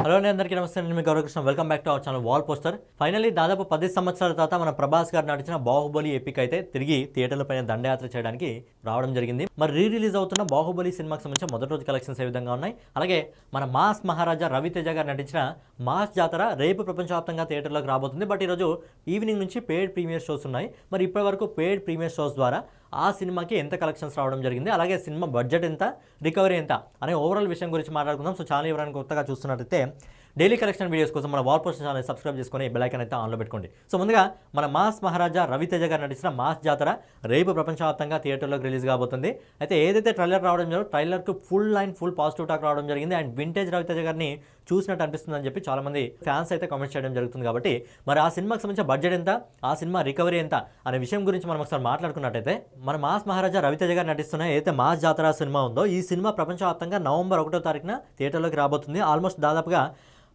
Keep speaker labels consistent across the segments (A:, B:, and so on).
A: Hello అండి, అందరికీ నమస్తే. నేను మీ Gaurav Krishna. Welcome back to our channel wall poster. Finally దాదాపు 10 సంవత్సరాల తర్వాత మన ప్రభాస్ గారు నటించిన బాహుబలి ఎపిక్ అయితే తిరిగి థియేటర్ల పైన దండయాత్ర చేయడానికి రావడం జరిగింది. మరి రిలీజ్ అవుతున్న బాహుబలి సినిమాకి సంబంధించిన మొదటి రోజు కలెక్షన్స్ ఏ విధంగా ఉన్నాయి, అలాగే మన మాస్ మహారాజా రవితేజ గారు నటించిన మాస్ జాతర రేపు ప్రపంచవ్యాప్తంగా థియేటర్లోకి రాబోతుంది. బట్ ఈరోజు ఈవినింగ్ నుంచి పెయిడ్ ప్రీమియర్ షోస్ ఉన్నాయి. మరి ఇప్పటి వరకు పెయిడ్ ప్రీమియర్ షోస్ ద్వారా ఆ సినిమాకి ఎంత కలెక్షన్స్ రావడం జరిగింది, అలాగే సినిమా బడ్జెట్ ఎంత, రికవరీ ఎంత అనే ఓవరాల్ విషయం గురించి మాట్లాడుకుందాం. సో ఛానల్ ఎవరైనా కొత్తగా చూస్తున్నట్టయితే డైలీ కలెక్షన్ వీడియోస్ కోసం మన వాల్ పోస్టర్ ఛానల్ సబ్స్క్రైబ్ చేసుకొని బెల్ ఐకాన్ అయితే ఆన్లో పెట్టుకోండి. సో ముందుగా మన మాస్ మహారాజా రవితేజ గారు నటించిన మాస్ జాతర రేపు ప్రపంచవ్యాప్తంగా థియేటర్లోకి రిలీజ్ కాబోతుంది. అయితే ఏదైతే ట్రైలర్ రావడం జరిగిందో ట్రైలర్కు ఫుల్ పాజిటివ్ టాక్ రావడం జరిగింది. అండ్ వింటేజ్ రవితేజ గారిని చూసినట్టు అనిపిస్తుందని చెప్పి చాలామంది ఫ్యాన్స్ అయితే కామెంట్ చేయడం జరుగుతుంది. కాబట్టి మరి ఆ సినిమాకి సంబంధించిన బడ్జెట్ ఎంత, ఆ సినిమా రికవరీ ఎంత అనే విషయం గురించి మనం ఒకసారి మాట్లాడుకున్నట్టయితే, మన మాస్ మహారాజా రవితేజ గారు నటిస్తున్న ఏదైతే మాస్ జాతర సినిమా ఉందో ఈ సినిమా ప్రపంచవ్యాప్తంగా నవంబర్ 1వ తారీఖున థియేటర్లోకి రాబోతుంది. ఆల్మోస్ట్ దాదాపుగా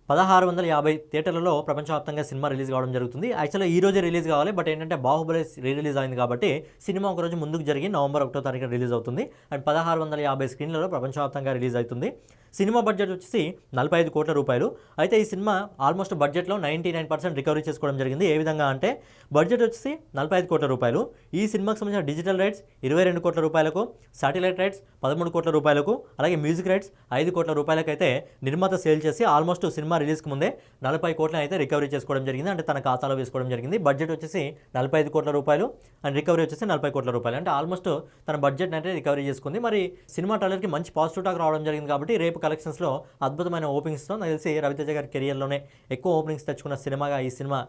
A: 1650 థియేటర్లలో ప్రపంచవ్యాప్తంగా సినిమా రిలీజ్ కావడం జరుగుతుంది. యాక్చువల్గా ఈ రోజే రిలీజ్ కావాలి, బట్ ఏంటంటే బాహుబలి రిలీజ్ అయింది కాబట్టి సినిమా ఒక రోజు ముందుకు జరిగి నవంబర్ 1వ తారీఖున రిలీజ్ అవుతుంది. అండ్ 1650 స్క్రీన్లలో ప్రపంచవ్యాప్తంగా రిలీజ్ అవుతుంది. సినిమా బడ్జెట్ వచ్చేసి 45 కోట్ల రూపాయలు. అయితే ఈ సినిమా ఆల్మోస్ట్ బడ్జెట్లో 99% రికవరీ చేసుకోవడం జరిగింది. ఏ విధంగా అంటే బడ్జెట్ వచ్చేసి 45 కోట్ల రూపాయలు. ఈ సినిమాకి సంబంధించిన డిజిటల్ రైట్స్ 22 కోట్ల రూపాయలకు, శాటిలైట్ రైట్స్ 13 కోట్ల రూపాయలకు, అలాగే మ్యూజిక్ రైట్స్ 5 కోట్ల రూపాయలకు అయితే నిర్మాత సేల్ చేసి ఆల్మోస్ట్ సినిమా రిలీజ్కి ముందే 40 కోట్లను అయితే రికవరీ చేసుకోవడం జరిగింది. అంటే తన ఖాతాలో వేసుకోవడం జరిగింది. బడ్జెట్ వచ్చేసి 45 కోట్ల రూపాయలు అండ్ రికవరీ వచ్చేసి 40 కోట్ల రూపాయలు. అంటే ఆల్మోస్ట్ తన బడ్జెట్ అయితే రికవరీ చేసుకుంది. మరి సినిమా ట్రైలర్కి మంచి పాజిటివ్ టాక్ రావడం జరిగింది కాబట్టి రేపు కలెక్షన్స్లో అద్భుతమైన ఓపెనింగ్స్తో నాకు తెలిసి రవితేజ గారి కెరియర్లోనే ఎక్కువ ఓపెనింగ్స్ తెచ్చుకున్న సినిమాగా ఈ సినిమా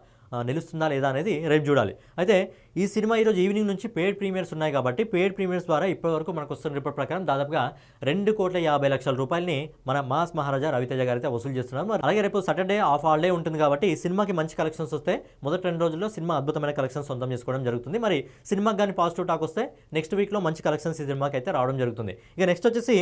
A: నిలుస్తుందా లేదా అనేది రేపు చూడాలి. అయితే ఈ సినిమా ఈరోజు ఈవినింగ్ నుంచి పెయిడ్ ప్రీమియర్స్ ఉన్నాయి కాబట్టి పెయిడ్ ప్రీమియర్స్ ద్వారా ఇప్పటివరకు మనకు వస్తున్న రిపోర్ట్ ప్రకారం దాదాపుగా 2,50,00,000 రూపాయలని మన మాస్ మహారాజా రవితేజ గారు అయితే వసూలు చేస్తున్నారు. అలాగే రేపు సాటర్డే ఆఫ్ హాలిడే ఉంటుంది కాబట్టి ఈ సినిమాకి మంచి కలెక్షన్స్ వస్తే మొదటి 2 రోజుల్లో సినిమా అద్భుతమైన కలెక్షన్స్ సొంతం చేసుకోవడం జరుగుతుంది. మరి సినిమాకి కానీ పాజిటివ్ టాక్ వస్తే నెక్స్ట్ వీక్లో మంచి కలెక్షన్స్ ఈ సినిమాకి అయితే రావడం జరుగుతుంది. ఇక నెక్స్ట్ వచ్చేసి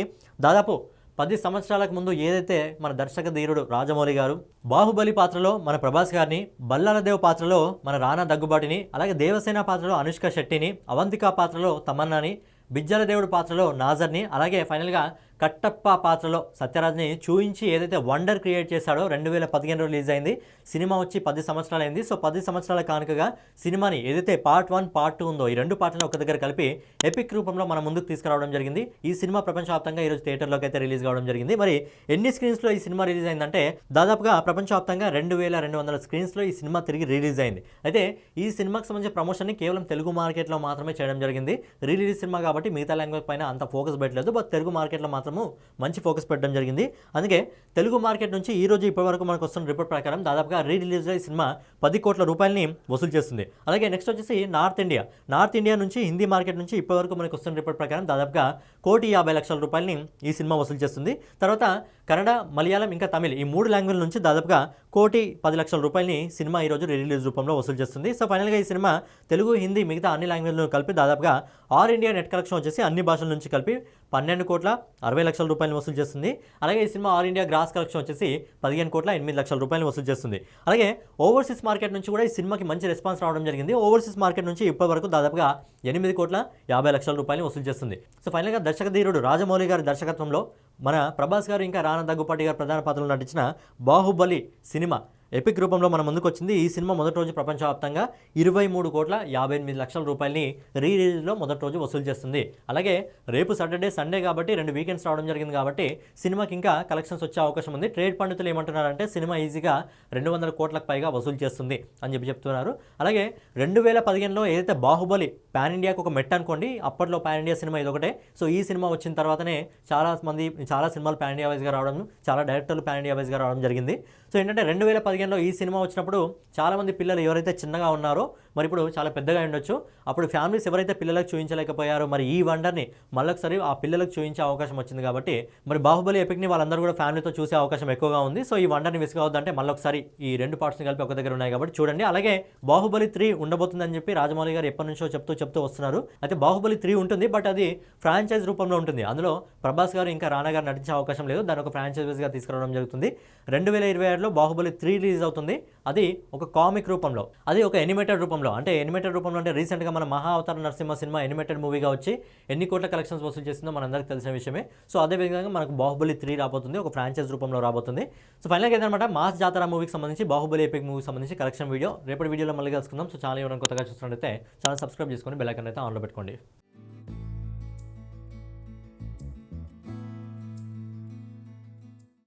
A: దాదాపు 10 సంవత్సరాలకు ముందు ఏదైతే మన దర్శక ధీరుడు రాజమౌళి గారు బాహుబలి పాత్రలో మన ప్రభాస్ గారిని, బల్లాలదేవ్ పాత్రలో మన రానా దగ్గుబాటిని, అలాగే దేవసేన పాత్రలో అనుష్క శెట్టిని, అవంతిక పాత్రలో తమన్నాని, బిజ్జల దేవుడు పాత్రలో నాజర్ని, అలాగే ఫైనల్గా కట్టప్ప పాత్రలో సత్యరాజ్ని చూయించి ఏదైతే వండర్ క్రియేట్ చేశాడో 2015 రిలీజ్ అయింది. సినిమా వచ్చి 10 సంవత్సరాలు అయింది. సో 10 సంవత్సరాల కానుకగా సినిమాని ఏదైతే పార్ట్ 1 పార్ట్ 2 ఉందో ఈ 2 పార్ట్లను ఒక దగ్గర కలిపి ఎపిక్ రూపంలో మన ముందుకు తీసుకురావడం జరిగింది. ఈ సినిమా ప్రపంచవ్యాప్తంగా ఈరోజు థియేటర్లోకి అయితే రిలీజ్ కావడం జరిగింది. మరి ఎన్ని స్క్రీన్స్లో ఈ సినిమా రిలీజ్ అయిందంటే దాదాపుగా ప్రపంచవ్యాప్తంగా 2200 స్క్రీన్స్లో ఈ సినిమా తిరిగి రిలీజ్ అయింది. అయితే ఈ సినిమాకి సంబంధించిన ప్రమోషన్ని కేవలం తెలుగు మార్కెట్లో మాత్రమే చేయడం జరిగింది. రిలీజ్ సినిమా కాబట్టి మిగతా లాంగ్వేజ్ పైన అంత ఫోకస్ పెట్టలేదు, బట్ తెలుగు మార్కెట్లో మాత్రము మంచి ఫోకస్ పెట్టడం జరిగింది. అందుకే తెలుగు మార్కెట్ నుంచి ఈ రోజు ఇప్పటివరకు మనకు వస్తున్న రిపోర్ట్ ప్రకారం దాదాపుగా రిలీజ్ ఈ సినిమా 10 కోట్ల రూపాయలని వసూలు చేస్తుంది. అలాగే నెక్స్ట్ వచ్చేసి నార్త్ ఇండియా నుంచి హిందీ మార్కెట్ నుంచి ఇప్పటివరకు మనకు వస్తున్న రిపోర్ట్ ప్రకారం దాదాపుగా 1,50,00,000 రూపాయలని ఈ సినిమా వసూలు చేస్తుంది. తర్వాత కన్నడ, మలయాళం ఇంకా తమిళ్ ఈ 3 లాంగ్వేజ్ నుంచి దాదాపుగా 1,10,00,000 రూపాయలని సినిమా ఈరోజు రిలీజ్ రూపంలో వసూలు చేస్తుంది. సో ఫైనల్గా ఈ సినిమా తెలుగు, హిందీ మిగతా అన్ని లాంగ్వేజ్లను కలిపి దాదాపుగా ఆల్ ఇండియా నెట్ కలెక్షన్ వచ్చేసి అన్ని భాషల నుంచి కలిపి 12,60,00,000 రూపాయలు వసూలు చేస్తుంది. అలాగే ఈ cinema all India gross collection వచ్చేసి 15,08,00,000 రూపాయలు వసూలు చేస్తుంది. అలాగే ఓవర్సీస్ మార్కెట్ నుంచి కూడా ఈ సినిమాకి మంచి రెస్పాన్స్ రావడం జరిగింది. ఓవర్సీస్ మార్కెట్ నుంచి ఇప్పటి వరకు దాదాపుగా 8,50,00,000 రూపాయలు వసూలు చేస్తుంది. సో ఫైనల్గా దర్శక ధీరుడు రాజమౌళి గారి దర్శకత్వంలో మన ప్రభాస్ గారు ఇంకా రానా దగ్గుపాటి గారు ప్రధాన పాత్రలో నటించిన బాహుబలి సినిమా ఎపిక్ రూపంలో మన ముందుకు వచ్చింది. ఈ సినిమా మొదటి రోజు ప్రపంచవ్యాప్తంగా 23,58,00,000 రూపాయలని రిలీజ్లో మొదటి రోజు వసూలు చేస్తుంది. అలాగే రేపు సాటర్డే, సండే కాబట్టి 2 వీకెండ్స్ రావడం జరిగింది కాబట్టి సినిమాకి ఇంకా కలెక్షన్స్ వచ్చే అవకాశం ఉంది. ట్రేడ్ పండితులు ఏమంటున్నారంటే సినిమా ఈజీగా 200 కోట్లకు పైగా వసూలు చేస్తుంది అని చెప్తున్నారు. అలాగే 2015లో ఏదైతే బాహుబలి పాన్ ఇండియాకు ఒక మెట్ అనుకోండి, అప్పట్లో పాన్ ఇండియా సినిమా ఇదొకటే. సో ఈ సినిమా వచ్చిన తర్వాతనే చాలా సినిమాలు పాన్ ఇండియా వైజ్గా రావడం, చాలా డైరెక్టర్లు పాన్ ఇండియా వైజ్గా రావడం జరిగింది. సో ఏంటంటే 2015లో ఈ సినిమా వచ్చినప్పుడు చాలామంది పిల్లలు ఎవరైతే చిన్నగా ఉన్నారో మరి ఇప్పుడు చాలా పెద్దగా ఉండొచ్చు, అప్పుడు ఫ్యామిలీస్ ఎవరైతే పిల్లలకు చూపించలేకపోయారో మరి ఈ వండర్ని మళ్ళొకసారి ఆ పిల్లలకు చూపించే అవకాశం వచ్చింది. కాబట్టి మరి బాహుబలి ఎపిక్ని వాళ్ళందరూ కూడా ఫ్యామిలీతో చూసే అవకాశం ఎక్కువగా ఉంది. సో ఈ వండర్ని మిస్ కావద్దంటే మళ్ళొకసారి ఈ 2 పార్ట్స్ని కలిపి ఒక దగ్గర ఉన్నాయి కాబట్టి చూడండి. అలాగే బాహుబలి 3 ఉండబోతుందని చెప్పి రాజమౌళి గారు ఎప్పటి నుంచో చెప్తూ వస్తున్నారు. అయితే బాహుబలి 3 ఉంటుంది, బట్ అది ఫ్రాంచైజ్ రూపంలో ఉంటుంది. అందులో ప్రభాస్ గారు ఇంకా రానా గారు నటించే అవకాశం లేదు. దాని ఒక ఫ్రాంచైజ్గా తీసుకురావడం జరుగుతుంది. 2027లో బాహుబలి 3 రిలీజ్ అవుతుంది. అది ఒక కామిక్ రూపంలో, అది ఒక ఎనిమేటెడ్ రూపంలో. అంటే ఎనిమేటెడ్ రూపంలో అంటే రీసెంట్గా మన మహా అవతార నరసింహ సినిమా ఎనిమేటెడ్ మూవీగా వచ్చి ఎన్ని కోట్ల కలెక్షన్స్ వసూలు చేసిందో మనందరికీ తెలిసిన విషయమే. సో అదేవిధంగా మనకు బాహుబలి 3 రాబోతుంది, ఒక ఫ్రాంచైజ్ రూపంలో రాబోతుంది. సో ఫైనల్గా ఏంటన్నమాట, మాస్ జాతర మూవీకి సంబంధించి, బాహుబలి ఎపిక్ మూవీకి సంబంధించి కలెక్షన్ వీడియో రేపటి వీడియోలో మళ్ళీ కలుసుకుందాం. సో ఛానల్ ఎవరైనా కొత్తగా చూస్తున్నట్టయితే ఛానల్ సబ్స్క్రైబ్ చేసుకొని బెల్ ఐకాన్ అయితే ఆన్లో పెట్టుకోండి.